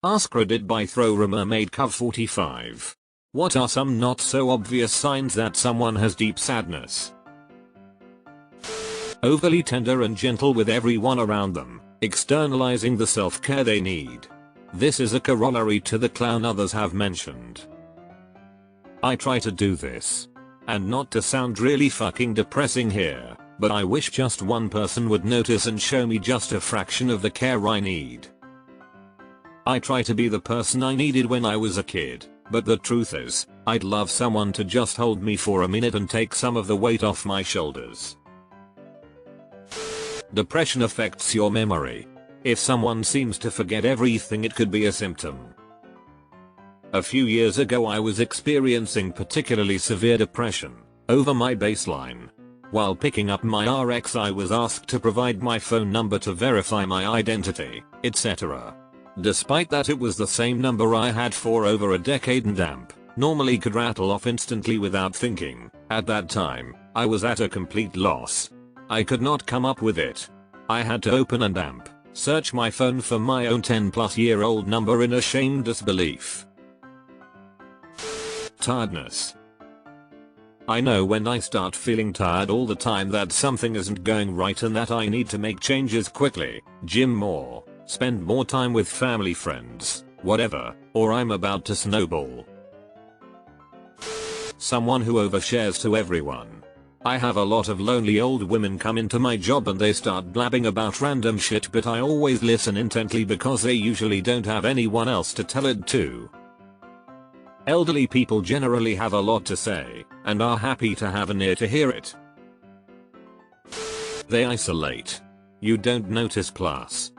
AskReddit by Thrower Mermaid Cov 45. What are some not so obvious signs that someone has deep sadness? Overly tender and gentle with everyone around them, externalizing the self-care they need. This is a corollary to the clown others have mentioned. I try to do this. And not to sound really fucking depressing here, but I wish just one person would notice and show me just a fraction of the care I need. I try to be the person I needed when I was a kid, but the truth is, I'd love someone to just hold me for a minute and take some of the weight off my shoulders. Depression affects your memory. If someone seems to forget everything, it could be a symptom. A few years ago I was experiencing particularly severe depression, over my baseline. While picking up my RX I was asked to provide my phone number to verify my identity, etc. Despite that, it was the same number I had for over a decade and AMP normally could rattle off instantly without thinking. At that time, I was at a complete loss. I could not come up with it. I had to open and AMP search my phone for my own 10-plus-year-old number in ashamed disbelief. Tiredness. I know when I start feeling tired all the time that something isn't going right and that I need to make changes quickly, gym more, spend more time with family friends, whatever, or I'm about to snowball. Someone who overshares to everyone. I have a lot of lonely old women come into my job and they start blabbing about random shit, but I always listen intently because they usually don't have anyone else to tell it to. Elderly people generally have a lot to say, and are happy to have an ear to hear it. They isolate. You don't notice class.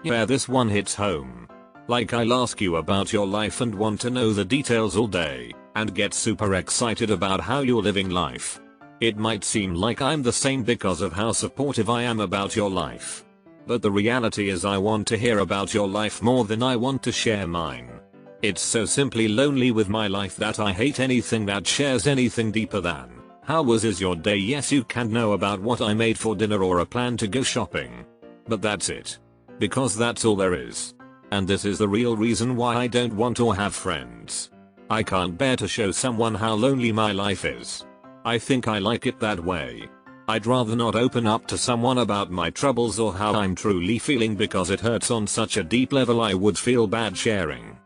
Yeah, this one hits home. Like, I'll ask you about your life and want to know the details all day, and get super excited about how you're living life. It might seem like I'm the same because of how supportive I am about your life. But the reality is I want to hear about your life more than I want to share mine. It's so simply lonely with my life that I hate anything that shares anything deeper than, how was your day? Yes, you can know about what I made for dinner or a plan to go shopping. But that's it. Because that's all there is. And this is the real reason why I don't want or have friends. I can't bear to show someone how lonely my life is. I think I like it that way. I'd rather not open up to someone about my troubles or how I'm truly feeling because it hurts on such a deep level I would feel bad sharing.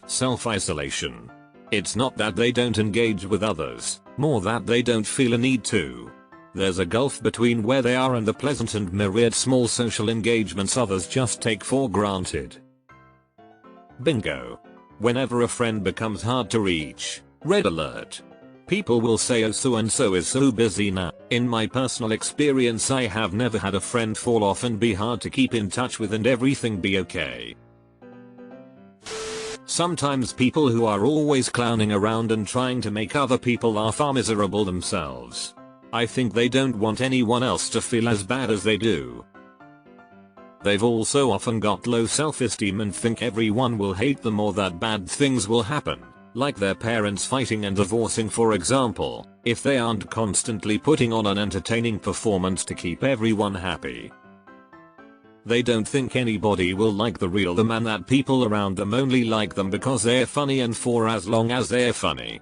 Self-isolation. It's not that they don't engage with others, more that they don't feel a need to. There's a gulf between where they are and the pleasant and myriad small social engagements others just take for granted. Bingo. Whenever a friend becomes hard to reach, red alert. People will say, oh, so and so is so busy now. In my personal experience, I have never had a friend fall off and be hard to keep in touch with and everything be okay. Sometimes people who are always clowning around and trying to make other people laugh are miserable themselves. I think they don't want anyone else to feel as bad as they do. They've also often got low self-esteem and think everyone will hate them or that bad things will happen, like their parents fighting and divorcing, for example, if they aren't constantly putting on an entertaining performance to keep everyone happy. They don't think anybody will like the real them and that people around them only like them because they're funny and for as long as they're funny.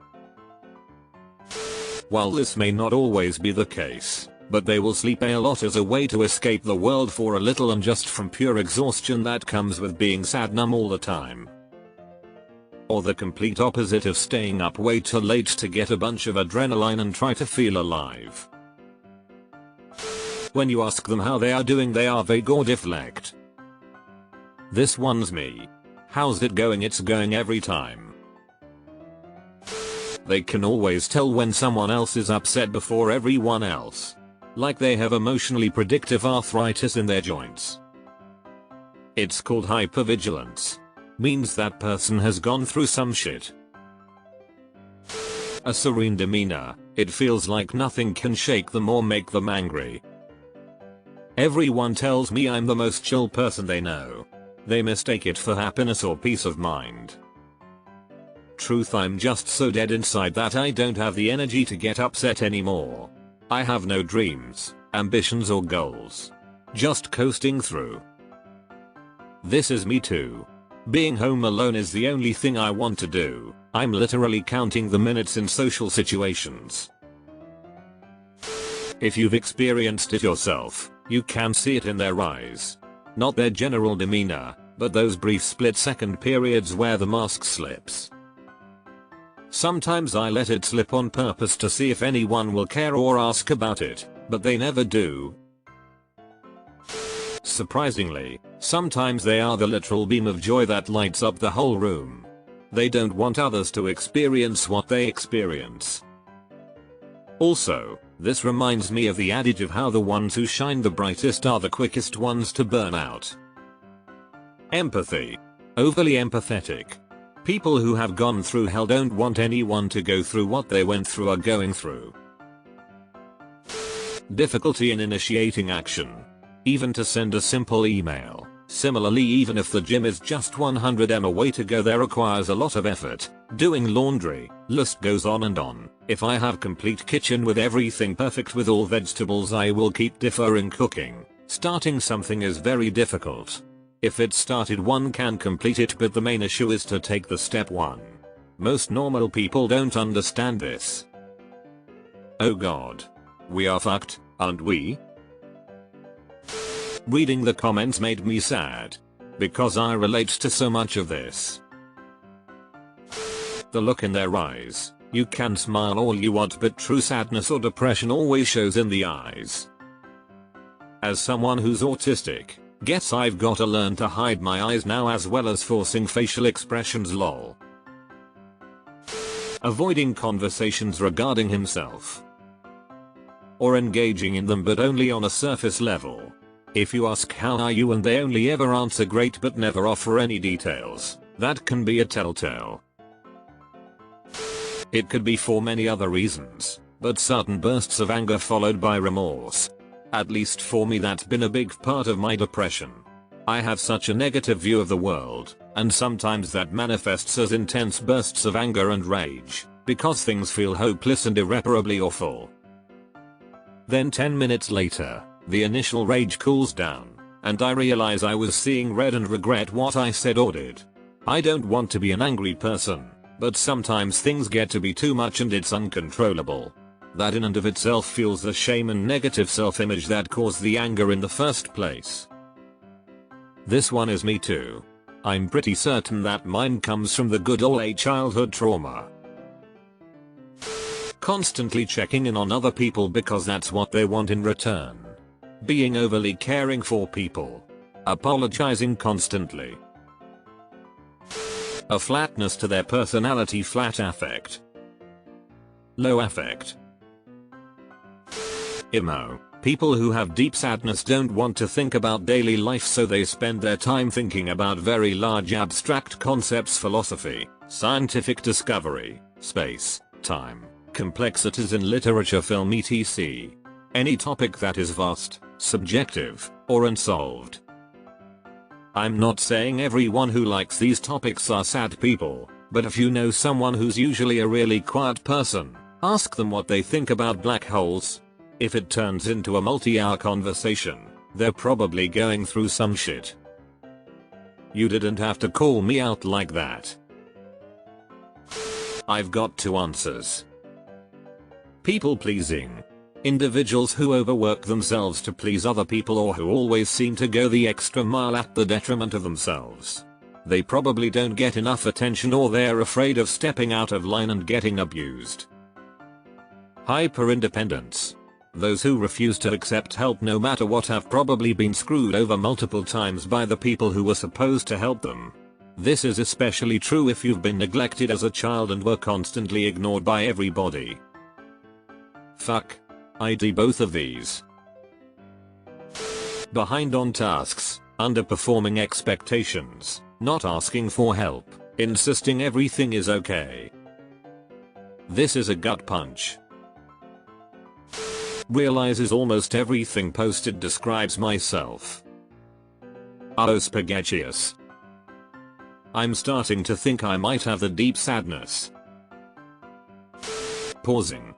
While this may not always be the case, but they will sleep a lot as a way to escape the world for a little and just from pure exhaustion that comes with being sad numb all the time. Or the complete opposite of staying up way too late to get a bunch of adrenaline and try to feel alive. When you ask them how they are doing, they are vague or deflect. This one's me. How's it going? It's going every time. They can always tell when someone else is upset before everyone else. Like they have emotionally predictive arthritis in their joints. It's called hypervigilance. Means that person has gone through some shit. A serene demeanor. It feels like nothing can shake them or make them angry. Everyone tells me I'm the most chill person they know. They mistake it for happiness or peace of mind. Truth, I'm just so dead inside that I don't have the energy to get upset anymore. I have no dreams, ambitions or goals. Just coasting through. This is me too. Being home alone is the only thing I want to do. I'm literally counting the minutes in social situations. If you've experienced it yourself, you can see it in their eyes. Not their general demeanor, but those brief split-second periods where the mask slips. Sometimes I let it slip on purpose to see if anyone will care or ask about it, but they never do. Surprisingly, sometimes they are the literal beam of joy that lights up the whole room. They don't want others to experience what they experience. Also, this reminds me of the adage of how the ones who shine the brightest are the quickest ones to burn out. Empathy. Overly empathetic. People who have gone through hell don't want anyone to go through what they went through or going through. Difficulty in initiating action. Even to send a simple email. Similarly, even if the gym is just 100 m away, to go there requires a lot of effort. Doing laundry, list goes on and on. If I have complete kitchen with everything perfect with all vegetables, I will keep deferring cooking. Starting something is very difficult. If it's started, one can complete it, but the main issue is to take the step one. Most normal people don't understand this. Oh god. We are fucked, aren't we? Reading the comments made me sad. Because I relate to so much of this. The look in their eyes. You can smile all you want, but true sadness or depression always shows in the eyes. As someone who's autistic, guess I've gotta learn to hide my eyes now, as well as forcing facial expressions, lol. Avoiding conversations regarding himself. Or engaging in them, but only on a surface level. If you ask how are you and they only ever answer great but never offer any details, that can be a telltale. It could be for many other reasons, but sudden bursts of anger followed by remorse. At least for me, that's been a big part of my depression. I have such a negative view of the world, and sometimes that manifests as intense bursts of anger and rage, because things feel hopeless and irreparably awful. Then 10 minutes later, the initial rage cools down, and I realize I was seeing red and regret what I said or did. I don't want to be an angry person, but sometimes things get to be too much and it's uncontrollable. That in and of itself fuels the shame and negative self-image that caused the anger in the first place. This one is me too. I'm pretty certain that mine comes from the good old childhood trauma. Constantly checking in on other people because that's what they want in return. Being overly caring for people. Apologizing constantly. A flatness to their personality, flat affect. Low affect. Emo. People who have deep sadness don't want to think about daily life, so they spend their time thinking about very large abstract concepts, philosophy, scientific discovery, space, time, complexities in literature, film, etc. Any topic that is vast, subjective, or unsolved. I'm not saying everyone who likes these topics are sad people, but if you know someone who's usually a really quiet person, ask them what they think about black holes. If it turns into a multi-hour conversation, they're probably going through some shit. You didn't have to call me out like that. I've got two answers. People pleasing. Individuals who overwork themselves to please other people, or who always seem to go the extra mile at the detriment of themselves. They probably don't get enough attention, or they're afraid of stepping out of line and getting abused. Hyper-independence. Those who refuse to accept help no matter what have probably been screwed over multiple times by the people who were supposed to help them. This is especially true if you've been neglected as a child and were constantly ignored by everybody. Fuck. I do both of these. Behind on tasks, underperforming expectations, not asking for help, insisting everything is okay. This is a gut punch. Realizes almost everything posted describes myself. Spaghettious. I'm starting to think I might have the deep sadness. Pausing.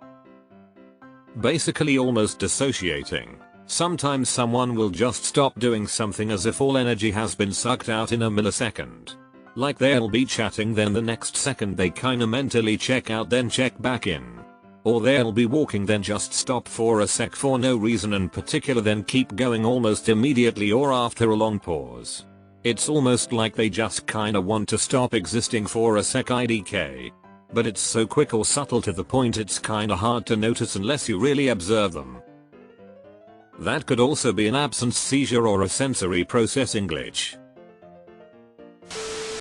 Basically almost dissociating. Sometimes someone will just stop doing something as if all energy has been sucked out in a millisecond. Like they'll be chatting, then the next second they kinda mentally check out, then check back in. Or they'll be walking, then just stop for a sec for no reason in particular, then keep going almost immediately or after a long pause. It's almost like they just kinda want to stop existing for a sec IDK. But it's so quick or subtle to the point it's kinda hard to notice unless you really observe them. That could also be an absence seizure or a sensory processing glitch.